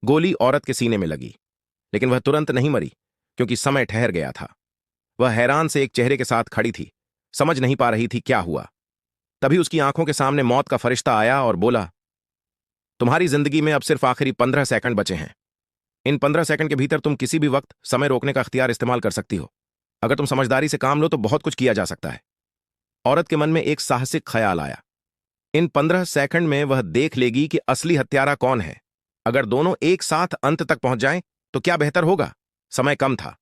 गोली औरत के सीने में लगी, लेकिन वह तुरंत नहीं मरी, क्योंकि समय ठहर गया था। वह हैरान से एक चेहरे के साथ खड़ी थी, समझ नहीं पा रही थी क्या हुआ। तभी उसकी आंखों के सामने मौत का फरिश्ता आया और बोला, तुम्हारी जिंदगी में अब सिर्फ आखिरी 15 सेकंड बचे हैं। इन 15 सेकंड के भीतर तुम किसी भी वक्त समय रोकने का अख्तियार इस्तेमाल कर सकती हो। अगर तुम समझदारी से काम लो तो बहुत कुछ किया जा सकता है। औरत के मन में एक साहसिक ख्याल आया। इन 15 सेकंड में वह देख लेगी कि असली हत्यारा कौन है। अगर दोनों एक साथ अंत तक पहुंच जाएं तो क्या बेहतर होगा। समय कम था,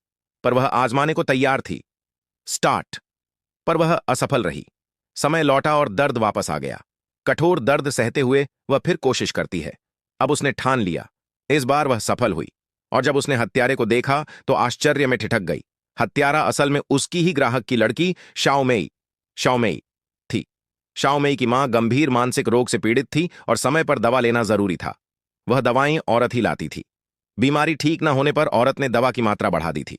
पर वह आजमाने को तैयार थी। स्टार्ट। पर वह असफल रही। समय लौटा और दर्द वापस आ गया। कठोर दर्द सहते हुए वह फिर कोशिश करती है। अब उसने ठान लिया। इस बार वह सफल हुई, और जब उसने हत्यारे को देखा तो आश्चर्य में ठिठक गई। हत्यारा असल में उसकी ही ग्राहक की लड़की शाओमेई शाओमेई थी। शाओमेई की मां गंभीर मानसिक रोग से पीड़ित थी और समय पर दवा लेना जरूरी था। वह दवाएं औरत ही लाती थी। बीमारी ठीक न होने पर औरत ने दवा की मात्रा बढ़ा दी थी।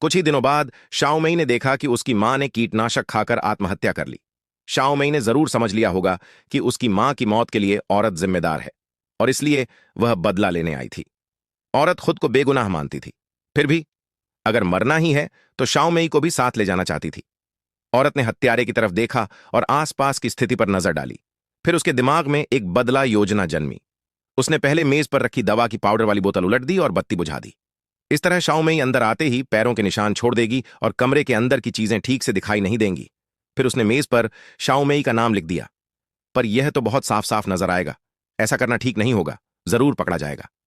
कुछ ही दिनों बाद शाओमेई ने देखा कि उसकी मां ने कीटनाशक खाकर आत्महत्या कर ली। शाओमेई ने जरूर समझ लिया होगा कि उसकी मां की मौत के लिए औरत जिम्मेदार है, और इसलिए वह बदला लेने आई थी। औरत खुद को बेगुनाह मानती थी, फिर भी अगर मरना ही है तो शाओमेई को भी साथ ले जाना चाहती थी। औरत ने हत्यारे की तरफ देखा और आसपास की स्थिति पर नजर डाली। फिर उसके दिमाग में एक बदला योजना जन्मी। उसने पहले मेज पर रखी दवा की पाउडर वाली बोतल उलट दी और बत्ती बुझा दी। इस तरह शाओमेई अंदर आते ही पैरों के निशान छोड़ देगी और कमरे के अंदर की चीजें ठीक से दिखाई नहीं देंगी। फिर उसने मेज पर शाओमेई का नाम लिख दिया। पर यह तो बहुत साफ साफ नजर आएगा। ऐसा करना ठीक नहीं होगा, जरूर पकड़ा जाएगा।